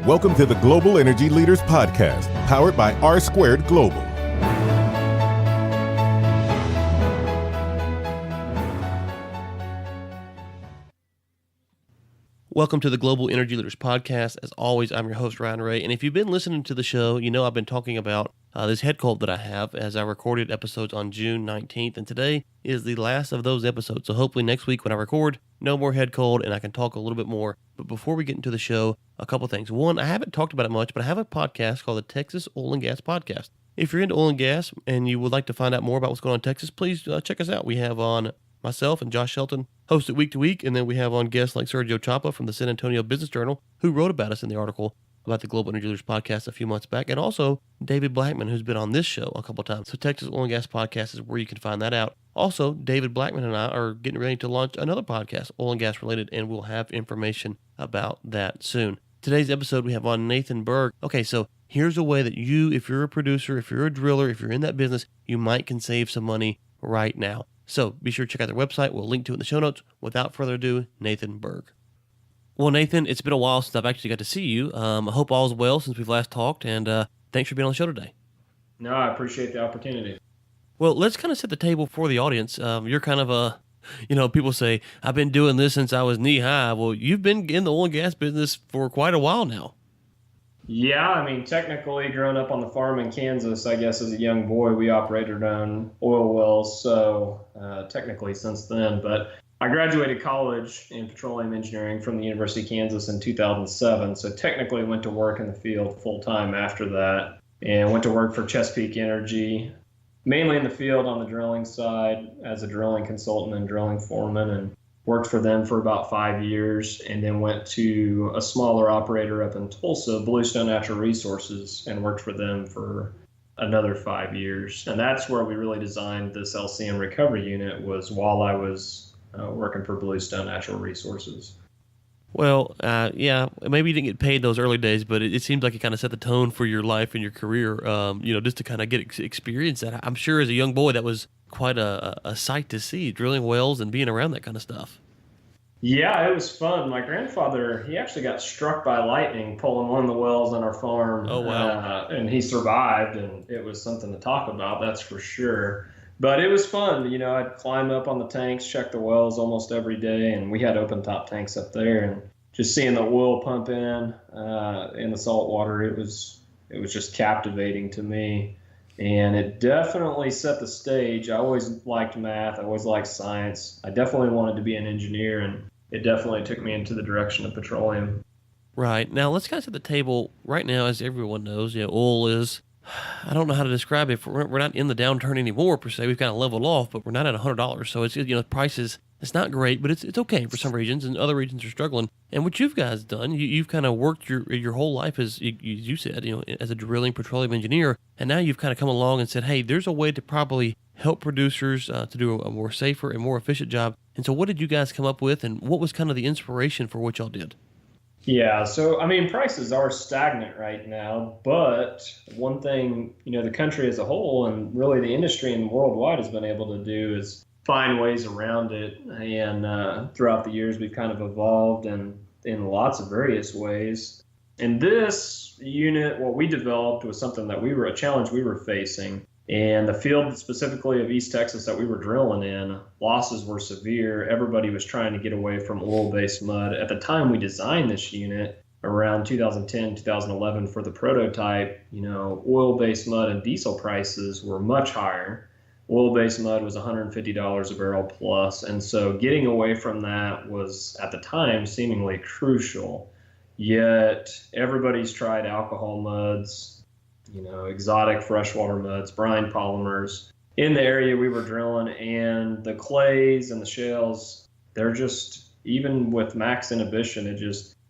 Welcome to the Global Energy Leaders Podcast, powered by R Squared Global. Welcome to the Global Energy Leaders Podcast. As always, I'm your host, Ryan Ray. And if you've been listening to the show, you know I've been talking about this head cold that I have as I recorded episodes on June 19th. And today is the last of those episodes. So hopefully next week when I record, no more head cold and I can talk a little bit more. But before we get into the show, a couple things. One, I haven't talked about it much, but I have a podcast called the Texas Oil and Gas Podcast. If you're into oil and gas and you would like to find out more about what's going on in Texas, please check us out. We have on myself and Josh Shelton host it week to week, and then we have on guests like Sergio Chapa from the San Antonio Business Journal, who wrote about us in the article about the Global Energy Leaders Podcast a few months back, and also David Blackman, who's been on this show a couple of times. So Texas Oil and Gas Podcast is where you can find that out. Also, David Blackman and I are getting ready to launch another podcast, oil and gas related, and we'll have information about that soon. Today's episode, we have on Nathan Berg. Okay, so here's a way that you, if you're a producer, if you're a driller, if you're in that business, you might can save some money right now. So be sure to check out their website. We'll link to it in the show notes. Without further ado, Nathan Berg. Well, Nathan, it's been a while since I've actually got to see you. I hope all's well since we've last talked, and thanks for being on the show today. No, I appreciate the opportunity. Well, let's kind of set the table for the audience. You're kind of a, people say, I've been doing this since I was knee-high. Well, you've been in the oil and gas business for quite a while now. Yeah, I mean, technically, growing up on the farm in Kansas, I guess as a young boy, we operated on oil wells, so technically since then. But I graduated college in petroleum engineering from the University of Kansas in 2007, so technically went to work in the field full-time after that, and went to work for Chesapeake Energy, mainly in the field on the drilling side as a drilling consultant and drilling foreman, and worked for them for about 5 years, and then went to a smaller operator up in Tulsa, Bluestone Natural Resources, and worked for them for another 5 years. And that's where we really designed this LCM Recovery Unit, was while I was working for Bluestone Natural Resources. Well, yeah, maybe you didn't get paid those early days, but it seems like it kind of set the tone for your life and your career, just to kind of get experience that. I'm sure as a young boy that was quite a sight to see, drilling wells and being around that kind of stuff. Yeah, it was fun. My grandfather, he actually got struck by lightning pulling one of the wells on our farm. Oh, wow. And he survived, and it was something to talk about, that's for sure. But it was fun. I'd climb up on the tanks, check the wells almost every day, and we had open top tanks up there, and just seeing the oil pump in the salt water, it was just captivating to me. And it definitely set the stage. I always liked math. I always liked science. I definitely wanted to be an engineer, and it definitely took me into the direction of petroleum. Right. Now, let's kind of set the table. Right now, as everyone knows, oil is, I don't know how to describe it. We're not in the downturn anymore, per se. We've kind of leveled off, but we're not at $100. So it's, prices, it's not great, but it's okay for some regions, and other regions are struggling. And what you've guys done, you've kind of worked your whole life as you said, as a drilling petroleum engineer, and now you've kind of come along and said, hey, there's a way to probably help producers to do a more safer and more efficient job. And so what did you guys come up with, and what was kind of the inspiration for what y'all did? Yeah, so, prices are stagnant right now, but one thing, the country as a whole and really the industry and worldwide has been able to do is find ways around it. And throughout the years, we've kind of evolved in lots of various ways. And this unit, what we developed was something that a challenge we were facing. And the field specifically of East Texas that we were drilling in, losses were severe. Everybody was trying to get away from oil-based mud. At the time we designed this unit, around 2010, 2011 for the prototype, oil-based mud and diesel prices were much higher. Oil-based mud was $150 a barrel plus. And so getting away from that was, at the time, seemingly crucial. Yet everybody's tried alcohol muds, exotic freshwater muds, brine polymers in the area we were drilling, and the clays and the shales, they're just, even with max inhibition,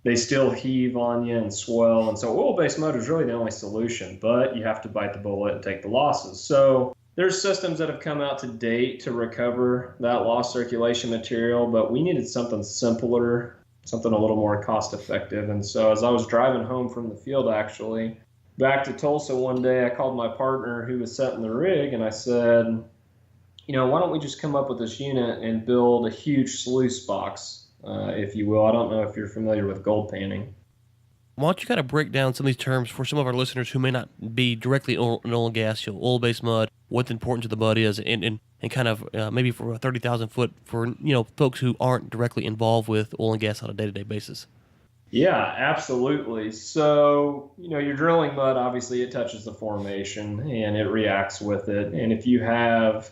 they still heave on you and swell. And so oil-based mud is really the only solution, but you have to bite the bullet and take the losses. So there's systems that have come out to date to recover that lost circulation material, but we needed something simpler, something a little more cost effective. And so as I was driving home from the field, actually, back to Tulsa one day, I called my partner who was setting the rig, and I said, why don't we just come up with this unit and build a huge sluice box, if you will. I don't know if you're familiar with gold panning. Why don't you kind of break down some of these terms for some of our listeners who may not be directly in oil and gas, oil-based mud, what the importance of the mud is, and kind of maybe for a 30,000 foot for, folks who aren't directly involved with oil and gas on a day-to-day basis. Yeah, absolutely. So, you're drilling mud, obviously it touches the formation and it reacts with it. And if you have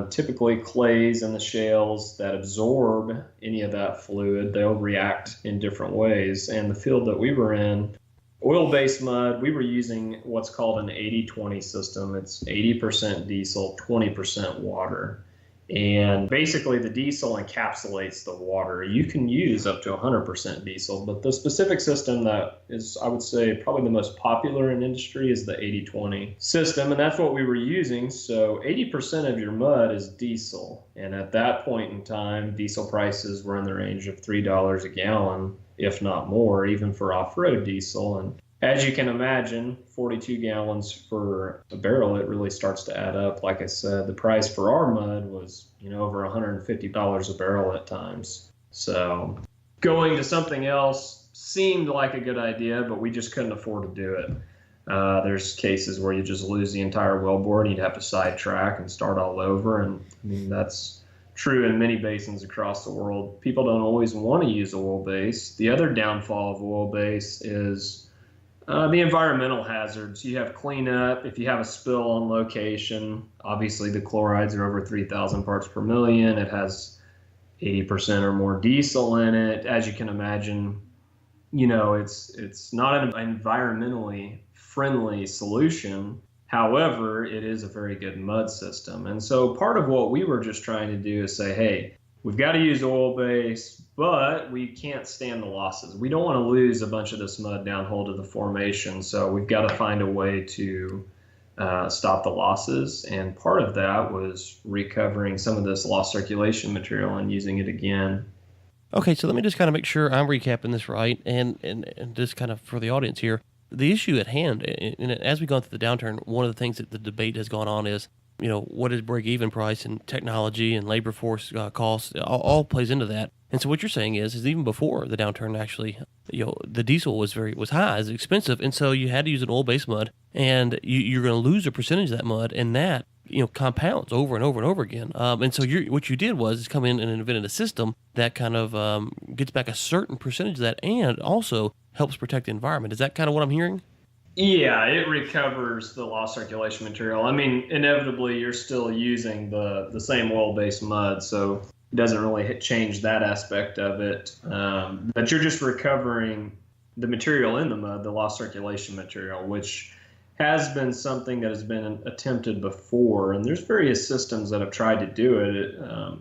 typically clays in the shales that absorb any of that fluid, they'll react in different ways. And the field that we were in, oil-based mud, we were using what's called an 80-20 system. It's 80% diesel, 20% water. And basically the diesel encapsulates the water. You can use up to 100% diesel, but the specific system that is, I would say, probably the most popular in industry is the 80-20 system, and that's what we were using. So 80% of your mud is diesel, and at that point in time, diesel prices were in the range of $3 a gallon, if not more, even for off-road diesel. And as you can imagine, 42 gallons for a barrel, it really starts to add up. Like I said, the price for our mud was, over $150 a barrel at times. So going to something else seemed like a good idea, but we just couldn't afford to do it. There's cases where you just lose the entire wellbore and you'd have to sidetrack and start all over. And I mean, that's true in many basins across the world. People don't always want to use oil-based. The other downfall of oil-based is the environmental hazards. You have cleanup. If you have a spill on location, obviously the chlorides are over 3,000 parts per million. It has 80% or more diesel in it. As you can imagine, it's not an environmentally friendly solution. However, it is a very good mud system. And so part of what we were just trying to do is say, hey, we've got to use oil-based, but we can't stand the losses. We don't want to lose a bunch of this mud downhole to the formation, so we've got to find a way to stop the losses. And part of that was recovering some of this lost circulation material and using it again. Okay, so let me just kind of make sure I'm recapping this right, and just kind of for the audience here, the issue at hand, and as we've gone through the downturn, one of the things that the debate has gone on is, what is break-even price, and technology and labor force costs all plays into that. And so what you're saying is even before the downturn, actually, the diesel was high, it's expensive, and so you had to use an oil-based mud, and you're going to lose a percentage of that mud, and that compounds over and over and over again. And so what you did was come in and invented a system that kind of gets back a certain percentage of that, and also helps protect the environment. Is that kind of what I'm hearing? Yeah, it recovers the lost circulation material. I mean, inevitably, you're still using the same oil-based mud, so it doesn't really change that aspect of it. But you're just recovering the material in the mud, the lost circulation material, which has been something that has been attempted before. And there's various systems that have tried to do it.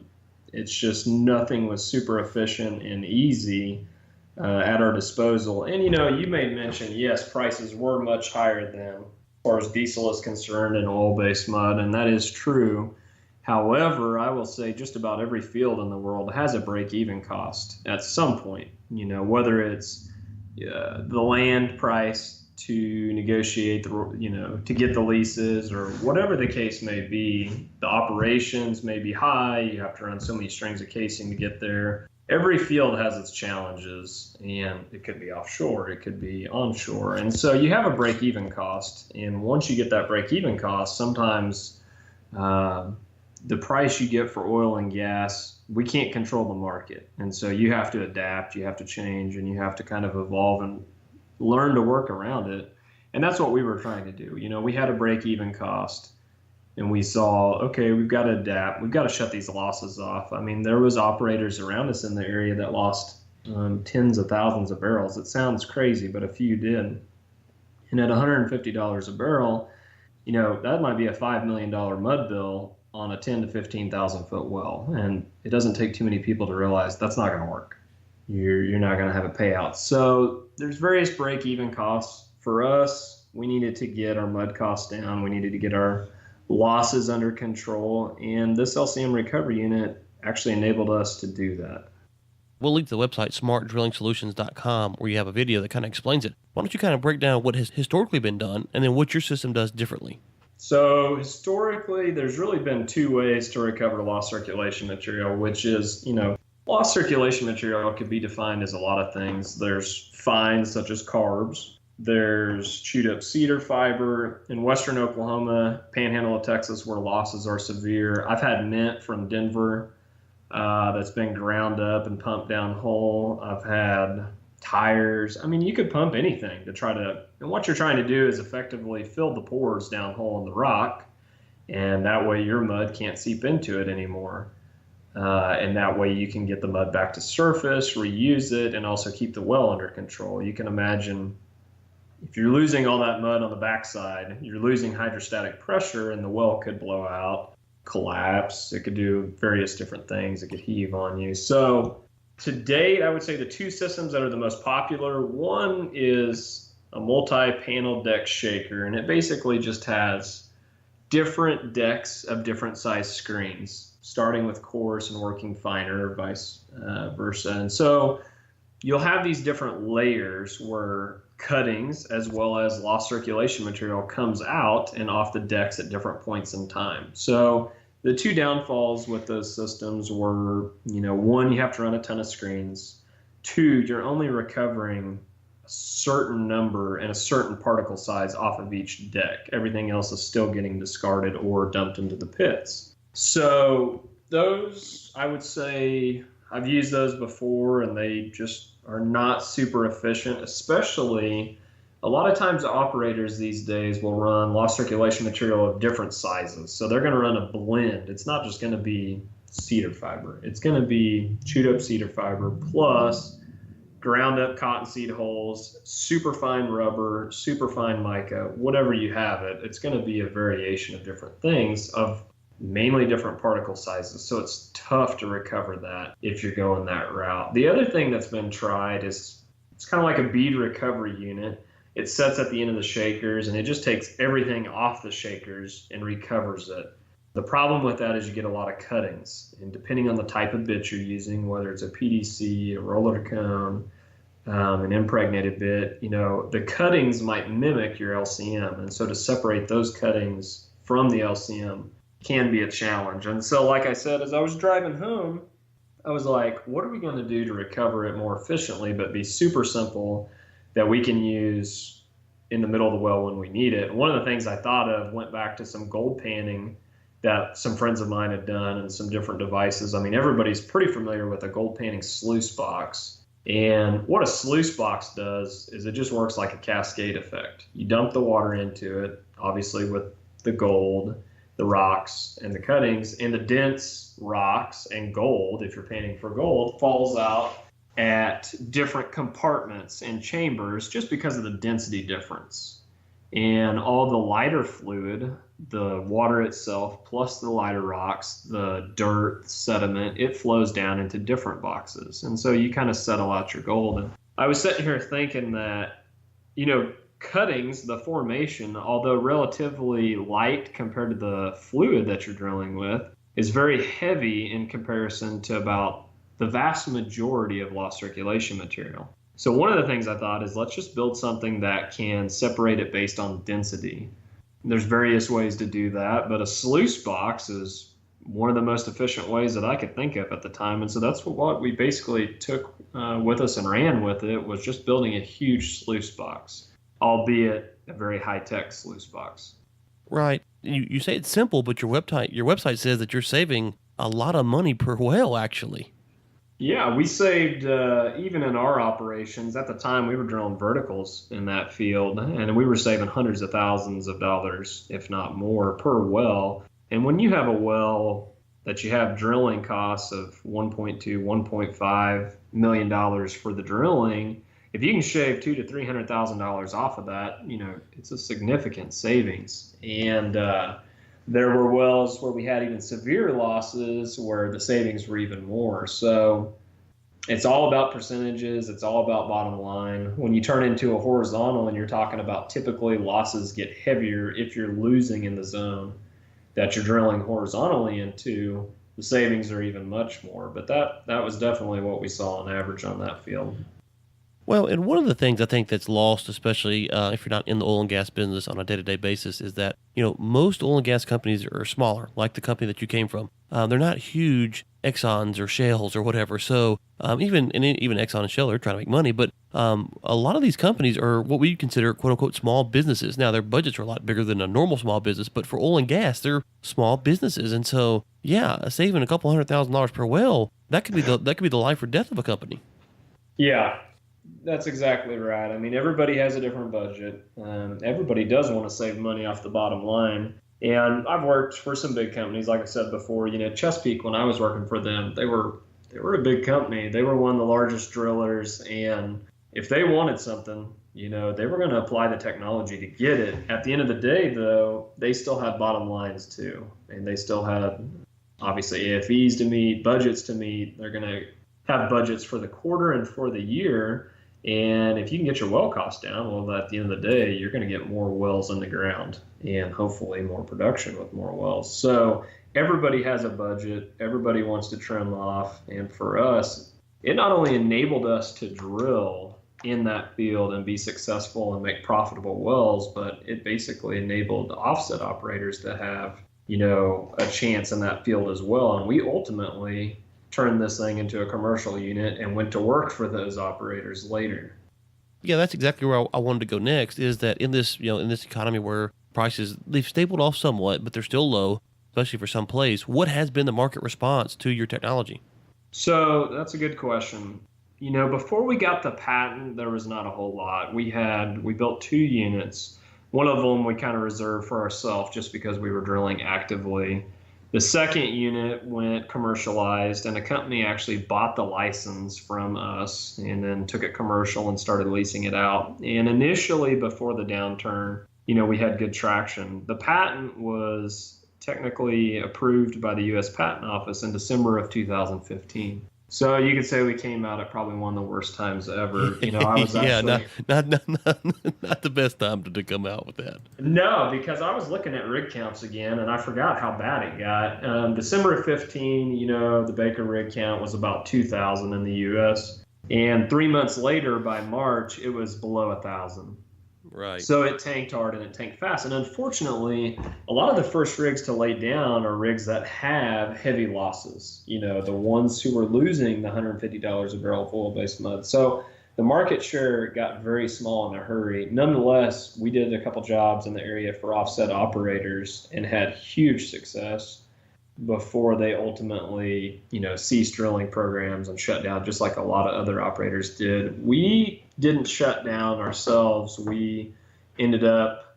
It's just nothing was super efficient and easy at our disposal. And, you made mention, yes, prices were much higher than as far as diesel is concerned in oil-based mud, and that is true. However, I will say just about every field in the world has a break-even cost at some point, whether it's the land price to negotiate, to get the leases, or whatever the case may be. The operations may be high. You have to run so many strings of casing to get there. Every field has its challenges, and it could be offshore, it could be onshore. And so you have a break-even cost. And once you get that break-even cost, sometimes the price you get for oil and gas, we can't control the market. And so you have to adapt, you have to change, and you have to kind of evolve and learn to work around it. And that's what we were trying to do. We had a break-even cost. And we saw, okay, we've got to adapt. We've got to shut these losses off. I mean, there was operators around us in the area that lost tens of thousands of barrels. It sounds crazy, but a few did. And at $150 a barrel, that might be a $5 million mud bill on a 10 to 15,000 foot well. And it doesn't take too many people to realize that's not going to work. You're not going to have a payout. So there's various break-even costs. For us, we needed to get our mud costs down. We needed to get our losses under control, and this LCM Recovery Unit actually enabled us to do that. We'll link to the website smartdrillingsolutions.com, where you have a video that kind of explains it. Why don't you kind of break down what has historically been done and then what your system does differently? So historically, there's really been two ways to recover lost circulation material, which is, Lost circulation material could be defined as a lot of things. There's fines such as carbs. There's chewed up cedar fiber. In western Oklahoma, panhandle of Texas, where losses are severe, I've had mint from Denver that's been ground up and pumped down whole. I've had tires. I mean, you could pump anything to try to, and what you're trying to do is effectively fill the pores down hole in the rock, and that way your mud can't seep into it anymore. And that way you can get the mud back to surface, reuse it, and also keep the well under control. You can imagine if you're losing all that mud on the backside, you're losing hydrostatic pressure, and the well could blow out, collapse. It could do various different things. It could heave on you. So to date, I would say the two systems that are the most popular, one is a multi-panel deck shaker, and it basically just has different decks of different size screens, starting with coarse and working finer, vice versa. And so you'll have these different layers where cuttings as well as lost circulation material comes out and off the decks at different points in time. So the two downfalls with those systems were, one, you have to run a ton of screens. Two, you're only recovering a certain number and a certain particle size off of each deck. Everything else is still getting discarded or dumped into the pits. So those, I would say, I've used those before, and they just are not super efficient, especially a lot of times operators these days will run lost circulation material of different sizes. So they're going to run a blend. It's not just going to be cedar fiber. It's going to be chewed up cedar fiber plus ground up cottonseed hulls, super fine rubber, super fine mica, whatever you have it. It's going to be a variation of different things of mainly different particle sizes. So it's tough to recover that if you're going that route. The other thing that's been tried is it's kind of like a bead recovery unit. It sets at the end of the shakers, and it just takes everything off the shakers and recovers it. The problem with that is you get a lot of cuttings, and depending on the type of bit you're using, whether it's a PDC, a roller cone, an impregnated bit, the cuttings might mimic your LCM, and so to separate those cuttings from the LCM can be a challenge. And so, like I said, as I was driving home, I was like, what are we going to do to recover it more efficiently but be super simple that we can use in the middle of the well when we need it? One of the things I thought of went back to some gold panning that some friends of mine had done and some different devices. I mean, everybody's pretty familiar with a gold panning sluice box. And what a sluice box does is it just works like a cascade effect. You dump the water into it, obviously with the gold, the rocks, and the cuttings, and the dense rocks and gold, if you're panning for gold, falls out at different compartments and chambers just because of the density difference. And all the lighter fluid, the water itself, plus the lighter rocks, the dirt, sediment, it flows down into different boxes. And so you kind of settle out your gold. And I was sitting here thinking that, cuttings, the formation, although relatively light compared to the fluid that you're drilling with, is very heavy in comparison to about the vast majority of lost circulation material. So one of the things I thought is let's just build something that can separate it based on density. There's various ways to do that, but a sluice box is one of the most efficient ways that I could think of at the time. And so that's what we basically took with us and ran with it, was just building a huge sluice box, albeit a very high-tech sluice box. Right. You say it's simple, but your website says that you're saving a lot of money per well, actually. Yeah, we saved, even in our operations, at the time we were drilling verticals in that field, and we were saving hundreds of thousands of dollars, if not more, per well. And when you have a well that you have drilling costs of $1.2, $1.5 million for the drilling, if you can shave $200,000 to $300,000 off of that, it's a significant savings. And there were wells where we had even severe losses where the savings were even more. So it's all about percentages. It's all about bottom line. When you turn into a horizontal and you're talking about, typically losses get heavier if you're losing in the zone that you're drilling horizontally into, the savings are even much more. But that was definitely what we saw on average on that field. Well, and one of the things I think that's lost, especially if you're not in the oil and gas business on a day-to-day basis, is that most oil and gas companies are smaller, like the company that you came from. They're not huge Exxons or Shales or whatever. So even Exxon and Shell are trying to make money, but a lot of these companies are what we consider "quote unquote" small businesses. Now their budgets are a lot bigger than a normal small business, but for oil and gas, they're small businesses, and so saving a couple $100,000 per well, that could be the life or death of a company. Yeah. That's exactly right. I mean, everybody has a different budget. Everybody does want to save money off the bottom line. And I've worked for some big companies, like I said before. Chesapeake, when I was working for them, they were a big company. They were one of the largest drillers, and if they wanted something, they were going to apply the technology to get it. At the end of the day, though, they still had bottom lines too, and they still had obviously AFEs to meet, budgets to meet. They're going to have budgets for the quarter and for the year. And if you can get your well cost down, well, at the end of the day, you're going to get more wells in the ground and hopefully more production with more wells. So everybody has a budget. Everybody wants to trim off. And for us, it not only enabled us to drill in that field and be successful and make profitable wells, but it basically enabled offset operators to have, a chance in that field as well. And we ultimately turned this thing into a commercial unit and went to work for those operators later. Yeah, that's exactly where I wanted to go next, is that in this economy where prices, they've stabled off somewhat, but they're still low, especially for some plays. What has been the market response to your technology? So that's a good question. Before we got the patent, there was not a whole lot. We built 2 units. One of them we kind of reserved for ourselves just because we were drilling actively. The second unit went commercialized, and a company actually bought the license from us and then took it commercial and started leasing it out. And initially, before the downturn, we had good traction. The patent was technically approved by the U.S. Patent Office in December of 2015. So you could say we came out at probably one of the worst times ever. I was actually not the best time to come out with that. No, because I was looking at rig counts again, and I forgot how bad it got. December of 15, the Baker rig count was about 2,000 in the U.S. And 3 months later, by March, it was below 1,000. Right. So it tanked hard and it tanked fast. And unfortunately, a lot of the first rigs to lay down are rigs that have heavy losses, the ones who were losing the $150 a barrel of oil-based mud. So the market share got very small in a hurry. Nonetheless, we did a couple jobs in the area for offset operators and had huge success before they ultimately, ceased drilling programs and shut down, just like a lot of other operators did. We didn't shut down ourselves. We ended up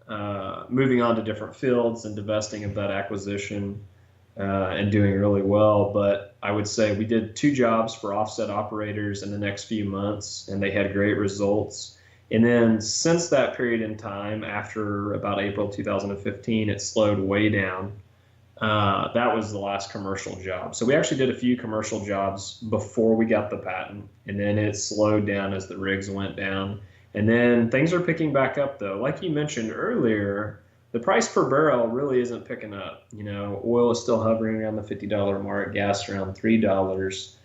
moving on to different fields and divesting of that acquisition and doing really well. But I would say we did 2 jobs for offset operators in the next few months, and they had great results. And then since that period in time, after about April 2015, it slowed way down. That was the last commercial job. So we actually did a few commercial jobs before we got the patent, and then it slowed down as the rigs went down. And then things are picking back up, though. Like you mentioned earlier, the price per barrel really isn't picking up. Oil is still hovering around the $50 mark, gas around $3.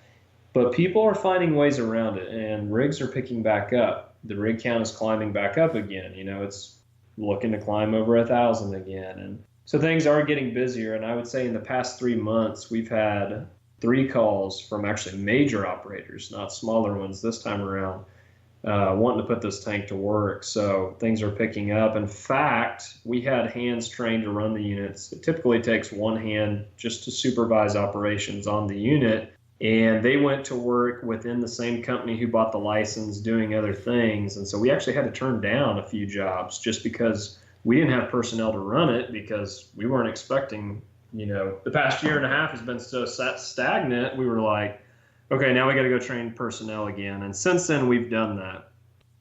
But people are finding ways around it, and rigs are picking back up. The rig count is climbing back up again. It's looking to climb over 1,000 again. And so things are getting busier, and I would say in the past 3 months, we've had 3 calls from actually major operators, not smaller ones this time around, wanting to put this tank to work. So things are picking up. In fact, we had hands trained to run the units. It typically takes 1 hand just to supervise operations on the unit, and they went to work within the same company who bought the license doing other things. And so we actually had to turn down a few jobs just because we didn't have personnel to run it, because we weren't expecting, the past year and a half has been so stagnant. We were like, okay, now we got to go train personnel again. And since then, we've done that.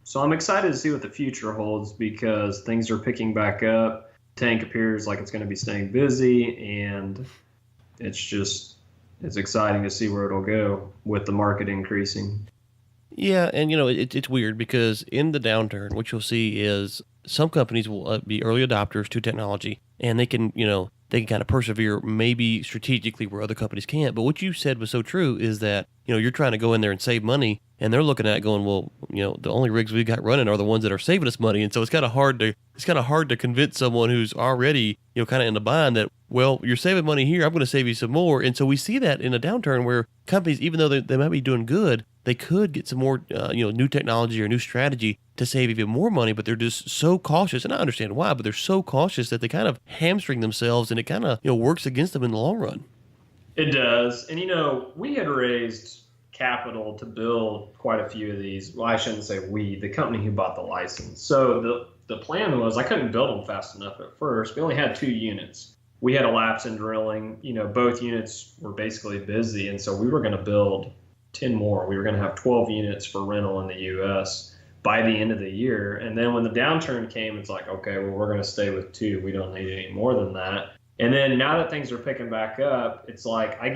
So I'm excited to see what the future holds, because things are picking back up. Tank appears like it's going to be staying busy, and it's exciting to see where it'll go with the market increasing. Yeah, and it's weird because in the downturn, what you'll see is some companies will be early adopters to technology, and they can kind of persevere maybe strategically where other companies can't. But what you said was so true, is that you're trying to go in there and save money, and they're looking at it going, well, the only rigs we got running are the ones that are saving us money. And so it's kind of hard to convince someone who's already, kind of in the bind that, well, you're saving money here, I'm going to save you some more. And so we see that in a downturn where companies, even though they might be doing good, they could get some more, new technology or new strategy to save even more money, but they're just so cautious. And I understand why, but they're so cautious that they kind of hamstring themselves, and it kind of, works against them in the long run. It does. And, we had raised capital to build quite a few of these. Well, I shouldn't say we, the company who bought the license. So the plan was I couldn't build them fast enough at first. We only had 2 units. We had a lapse in drilling. Both units were basically busy. And so we were going to build 10 more. We were going to have 12 units for rental in the U.S. by the end of the year. And then when the downturn came, it's like, okay, well, we're going to stay with 2. We don't need any more than that. And then now that things are picking back up, it's like I've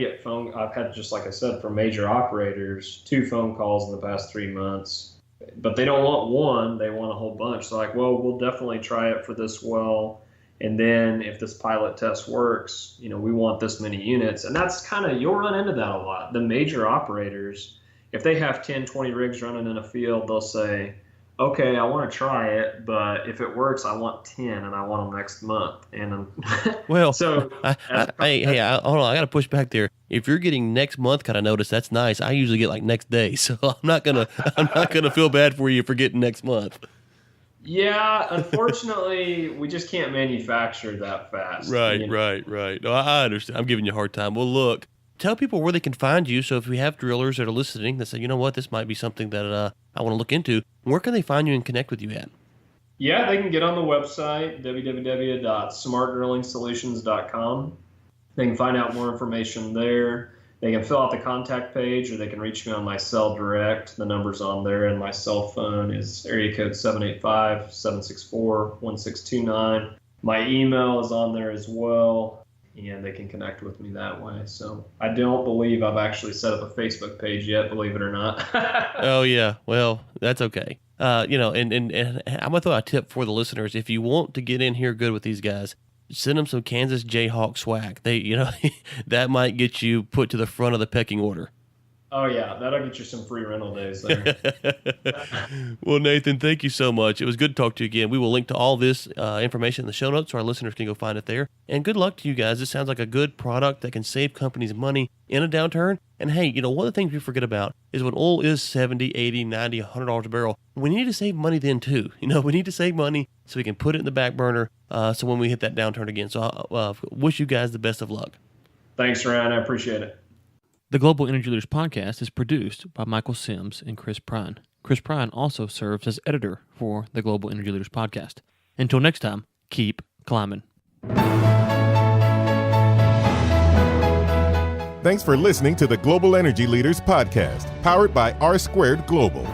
had, just like I said, from major operators, 2 phone calls in the past 3 months, but they don't want one, they want a whole bunch. So like, well, we'll definitely try it for this well. And then if this pilot test works, we want this many units. And that's you'll run into that a lot. The major operators, if they have 10, 20 rigs running in a field, they'll say, okay, I want to try it, but if it works, I want 10 and I want them next month. And well, so hey, hold on, I got to push back there. If you're getting next month kind of notice, that's nice. I usually get like next day, so I'm not gonna feel bad for you for getting next month. Yeah, unfortunately, we just can't manufacture that fast. Right. No, I understand. I'm giving you a hard time. Well, look, tell people where they can find you. So if we have drillers that are listening that say, you know what, this might be something that I want to look into, where can they find you and connect with you at? Yeah, they can get on the website, www.smartdrillingsolutions.com. They can find out more information there. They can fill out the contact page, or they can reach me on my cell direct. The number's on there, and my cell phone is area code 785-764-1629. My email is on there as well, and they can connect with me that way. So I don't believe I've actually set up a Facebook page yet, believe it or not. Oh, yeah. Well, that's okay. And I'm going to throw out a tip for the listeners. If you want to get in here good with these guys, send them some Kansas Jayhawk swag. They, that might get you put to the front of the pecking order. Oh, yeah. That'll get you some free rental days there. Well, Nathan, thank you so much. It was good to talk to you again. We will link to all this information in the show notes so our listeners can go find it there. And good luck to you guys. This sounds like a good product that can save companies money in a downturn. And hey, one of the things we forget about is when oil is $70, $80, $90, $100 a barrel, we need to save money then too. We need to save money so we can put it in the back burner so when we hit that downturn again. So I wish you guys the best of luck. Thanks, Ryan. I appreciate it. The Global Energy Leaders podcast is produced by Michael Sims and Chris Prine. Chris Prine also serves as editor for the Global Energy Leaders podcast. Until next time, keep climbing. Thanks for listening to the Global Energy Leaders podcast, powered by R Squared Global.